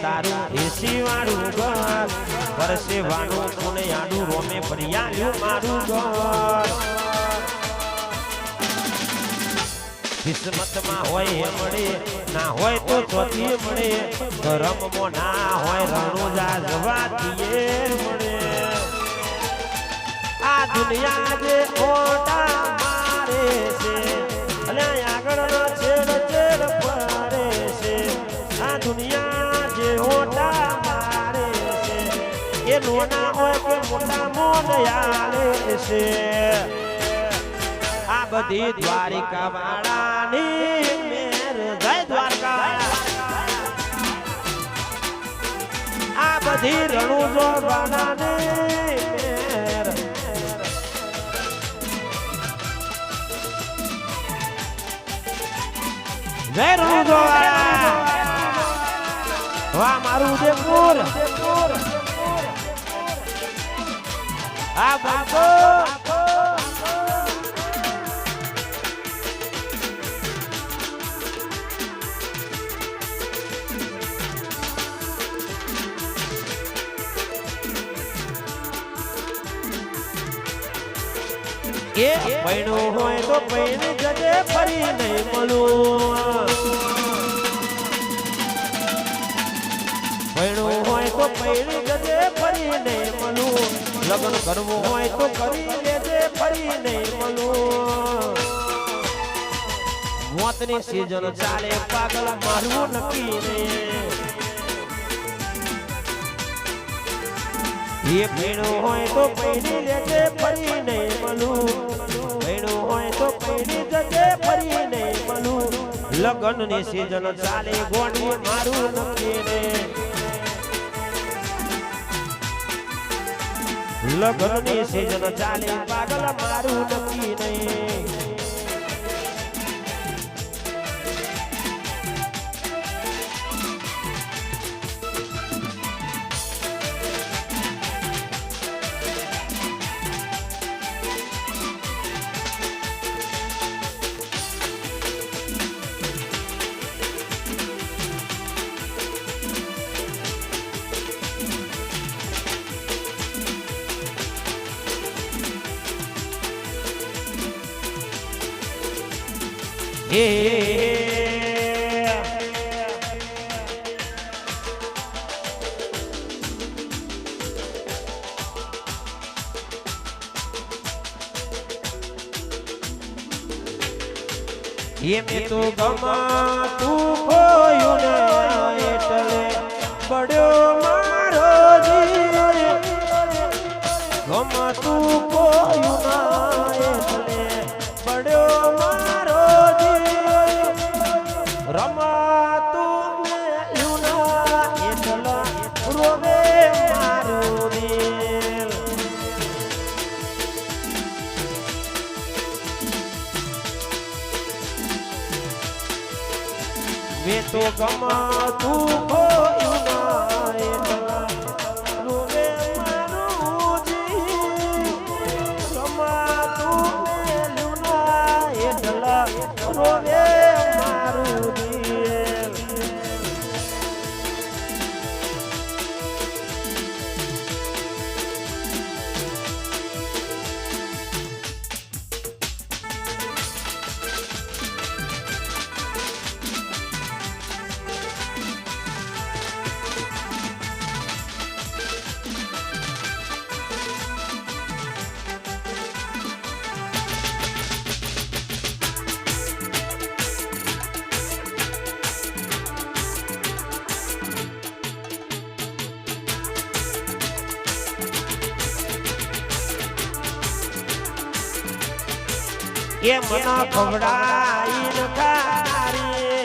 તારું એસી વાળું ઘર પરસેવાનું કોને આડું રોમે ભરિયાયું મારું ઘર કિસ્મતમાં હોય મળે ના હોય તો ચોથી મળે ધરમમાં ના હોય રણુજા જવાતીએ મળે આ દુનિયા જે ઓટા મારે છે અને આગળનો છેડ છેડ ફરે છે આ દુનિયા જે ઓટા મારે છે એ નોના હોય કે મોટા મોનયાલે છે આ બધી દ્વારિકા વાળાની મેર જય દ્વારકા આ બધી રણુજો વાળાની મેર જય રણુજો વાળા વાહ મારું ઉદયપુર આ બાપો એ પૈણું હોય તો પૈણી જજે ફરી નહીં મળું પૈણું હોય તો પૈણી જજે ફરી નહીં મળું લગ્ન કરવું હોય તો કરી લેજે ફરી નહીં મળું મોતની સીઝન ચાલે પાગલ મારવું નક્કી નહીં એ પૈણું હોય તો પૈણી લેજે ફરી નહીં મળું પૈણું હોય તો પૈણી જજે ફરી નહીં મળું લગ્નની સીઝન ચાલે ગોડી મારું નક્કી ને લગ્નની સીઝન ચાલે પાગલ મારું નક્કી નહીં મેં તો ગમાતું ખોયું ને એટલે પડ્યો મારો જીવ ગમાતું ખોયું ના એટલે પડ્યો મારો જીવ રમાતું મેલ્યું ના એટલે રોવે મારું દિલ મેં તો ગમાતું ખોયું ના એટલા રોવે મારું જીવ ગમાતું મેલ્યું ના એટલા રોવે મારું દિલ એ મના ખવડાઈ ન ખારી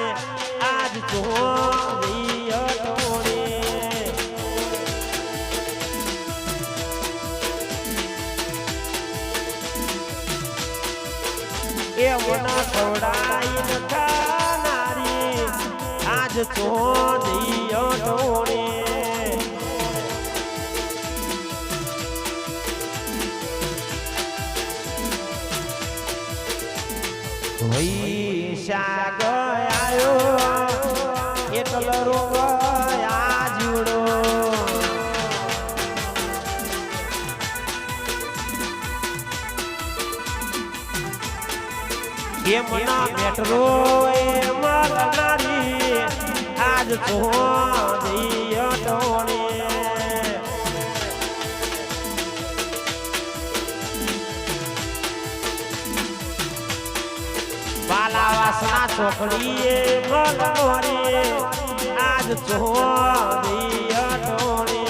આજ ચોરી અટોણે એ મના ખવડાઈ ન ખાનારી આજ ચોરી અટોણે વૈશાખ આયો એટલ રોગ આજ એ મના મેટ્રો એ મારનારી આજ તો જઈએ ટોણી બાલા વાસના ચોકડીએ મરનોરી આજ તો જઈએ ટોણી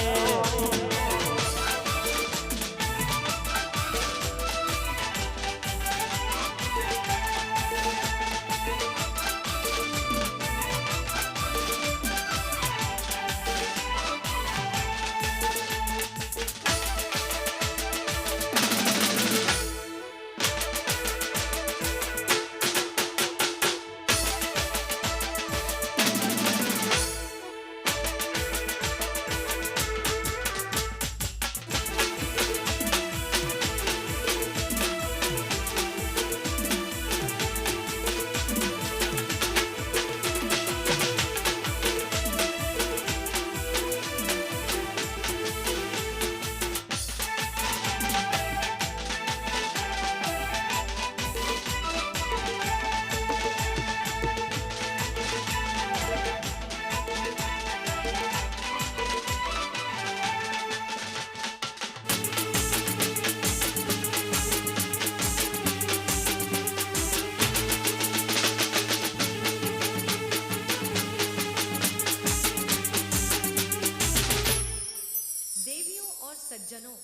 सज्जनों,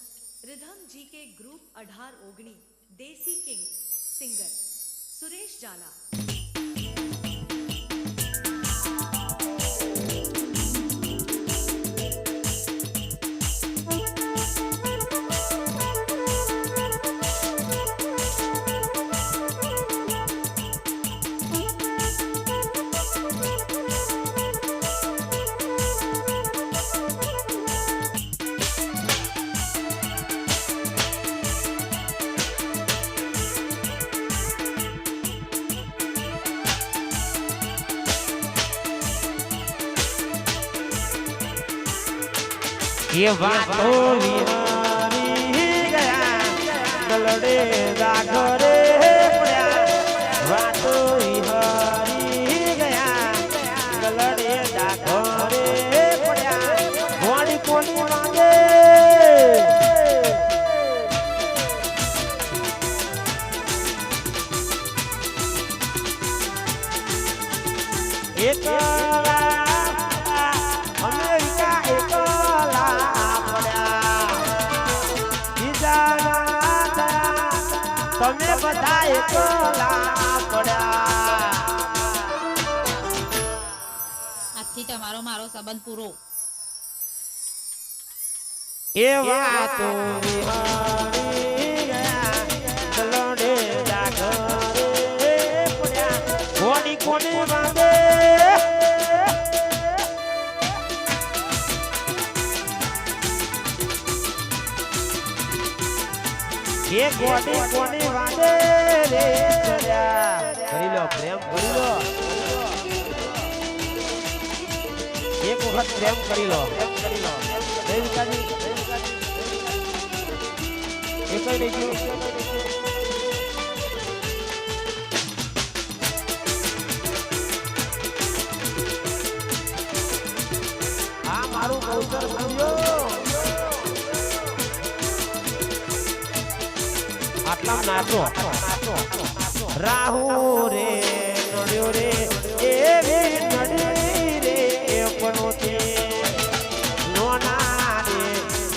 रिधम जी के ग्रुप 1819 देसी किंग सिंगर सुरेश जाला। ये बातो विहारी गया गलड़े जागरे पड़ा बातो विहारी गया गलड़े जागरे पड़ा वाणी कोनी मांगे एक अमेरिका एक તમે બધા એકલા પડ્યા આજથી તમારો મારો સંબંધ પૂરો એ વાતો વિહારી ગયા ચલોડે જાગરે પડ્યા કોની કોની વાગે ये कोनी कोनी वादे रे चल्या करी लो प्रेम करी लो एक वक्त प्रेम करी लो देविका जी एक ही नहीं आ मारू कौशल समझो आटला नाचो राहु रे नड्यो रे एवी नडी रे पणोते नोना रे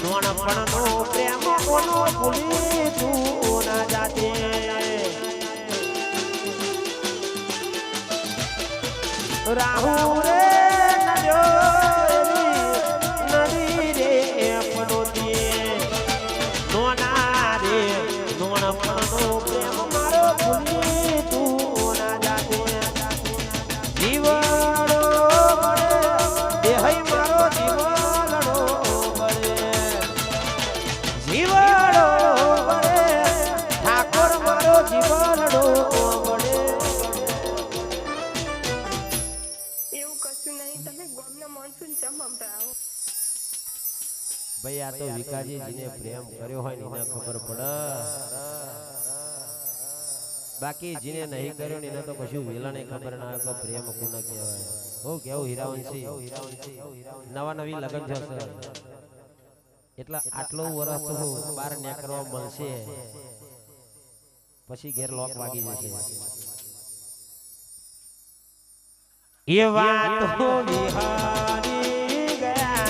नोनपणनो प्रेम कोनो भूली तू ना जाते राहु रे नड्यो नडी रे पणोते नोना रे नोनपणनो प्रेम मारो भूली तू ना जाते जीवड़ो बड़े देहई मारो जीवड़ो बड़े जीवड़ो बड़े ठाकुर मारो जीवड़ो बड़े એવું કશું નહીં તમે ગામના માણસોને ચમ સંભળાવો ભાઈ આ તો વિકાજી જીને પ્રેમ કર્યો હોય ને એને ખબર પડે બાકી જેને નહીં કર્યો ને એને તો કશું વેલાને ખબર ના આવે કે પ્રેમ કોને કહેવાય. હું કેવું હીરાવંશી નવા નવી લગન થશે એટલે આટલો વર્ષ તો બહાર નીકળવા મળશે પછી ઘેર લોક વાગી જશે. એ વાત હો વિહારી ગયા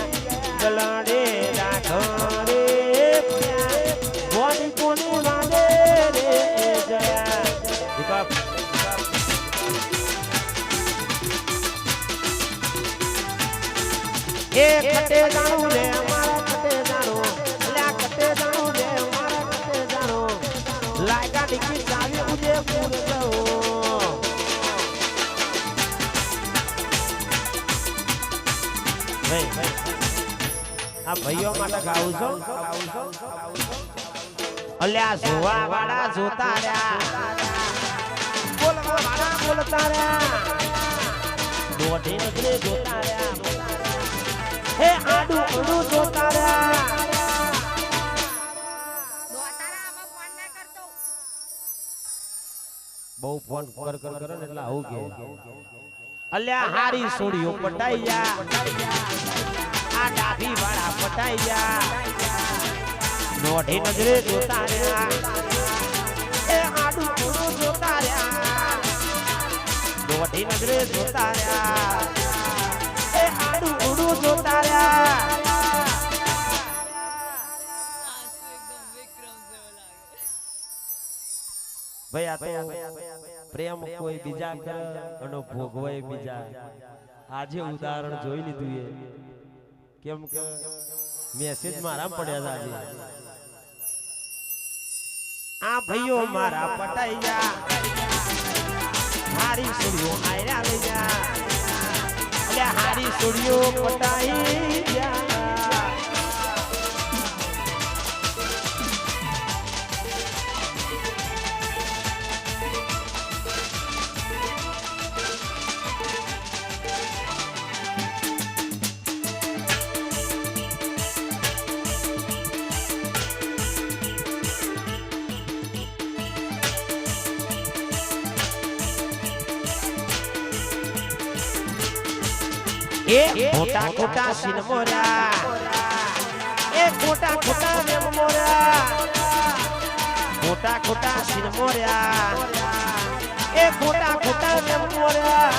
જલાડે રાખરે બોડી કોની વાડે રે જયા દીપક એ કટે જાણું રે અમારા કટે જાણું લ્યા કટે જાણું રે અમારા કટે જાણું લાયકા ડિકી ચાવી ઉજે પૂર જાઓ. આ ભાઈઓ માટે ગાઉં છું અલ્યા જોવા વાળા જોતા રહ્યા બોલવા વાળા બોલતા રહ્યા દોઢી નજરે જોતા રહ્યા હે આડું ઊંડું જોતા રહ્યા. બહુ ફોન કર કર કરે ને એટલે આવું કે અલ્યા હારી સોડીઓ પટાઈ જા આ ડાભી વાળા પટાઈ જા દોઢી નજરે જોતા રહ્યા એ આડું ઊંડું જોતા રહ્યા દોઢી નજરે જોતા રહ્યા એ આડું ઊંડું જોતા રહ્યા. ભાઈ આ તો પ્રેમ કોઈ બીજા કરે અને ભોગવાય બીજા. આજે ઉદાહરણ જોઈ લીધું એ કેમ કે મેસેજ મારા પડ્યા હતા આજે. આ ભાઈઓ મારા પટાઈ જા હારી સોડીઓ આયરા લઈ જા અલ્યા હારી સોડીઓ પટાઈ જા. એ ખોટા ખોટા સિન મોરા એ ખોટા ખોટા મેમ મોરા ખોટા ખોટા સિન મોરા એ ખોટા ખોટા મેમ મોરા.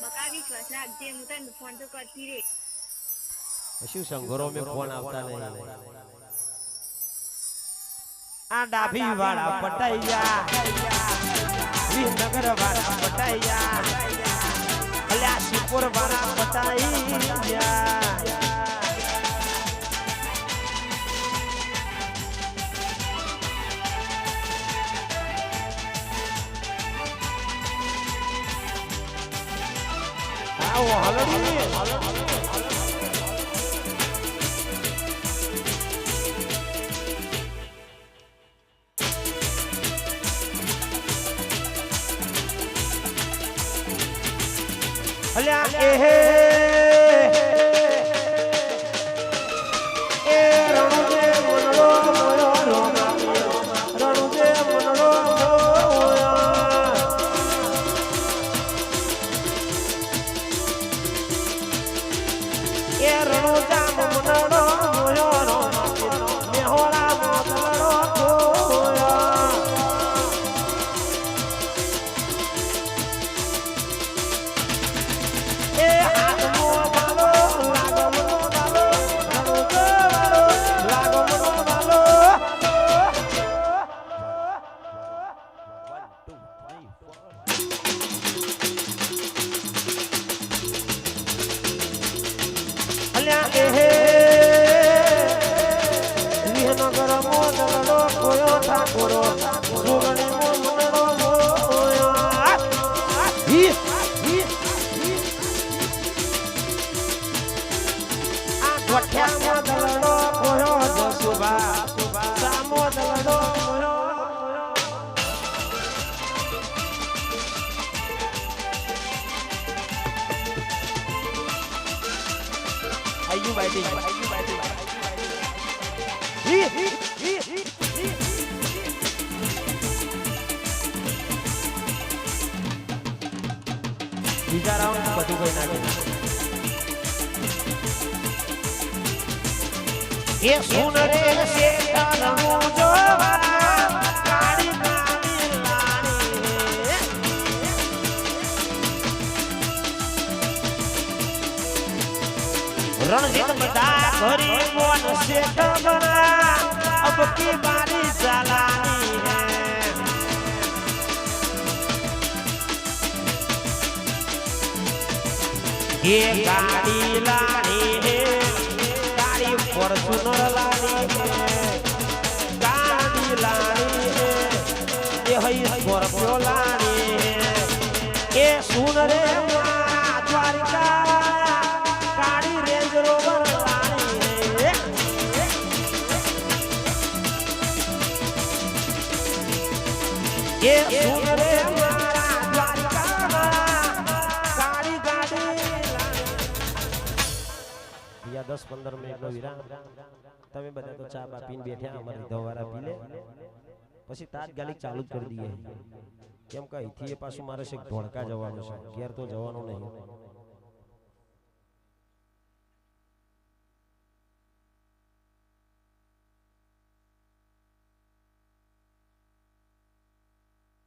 બકાવી શ્વાસ રાખજે હું તને ફોન તો કરતી રે. શું સંગોરો મે ફોન આવતા નહીં. આ ડાભી વાળા પટાઈ જા વિનગર વાળા પટાઈ જા અલ્યા શિપુર વાળા પટાઈ જા. આવો હલડી અલ્યા એ રણુજે મનડો મોયો રણુજે મનડો મોયો એ રણુજા મનડો મોયો મેહોળા મોતલડો મોયો. એ હાથમો વાલો લાગમનો વાલો રણુજો વાલો લાગમનો વાલો. 1 2 3 4 અલ્યા વિહનગર મોદલડો કોયો ઠાકોરો સુરણી મોદલડો મોયો. આ ગોઠ્યા મોદલડો કોયો જસુભા સા મોદલડો મોયો. Are you waiting? બીજા રાઉન્ડ બધું કોઈ નાખે એ સુન રે શેતાનું જોવા કાળી કાળી લાણી રણજીત બધા ઘરી મોન શેત બના અબ કી બારી ચલાની હે એ ગાડી લાણી હે ગાડી ફોર્ચ્યુનર લાણી હે ગાડી લાણી હે એ હઈ સ્કોર્પિયો લાણી હે એ સુન રે મારા દ્વારિકા ગાડી રેન્જ રોવર લાણી હે એ સુન રે મારા દ્વારિકા ગાડી ગાડી ભૈયા 10-15 મિનિટનો વિરામ તમે બધા તો ચા બા પીને બેઠા અમારી દવારા પી લે પછી તાત્કાલિક ચાલુ જ કરી દઈએ કેમ કે અહીંથી એ પાછું મારે છે ધોળકા જવાનું છે ઘેર તો જવાનું નહીં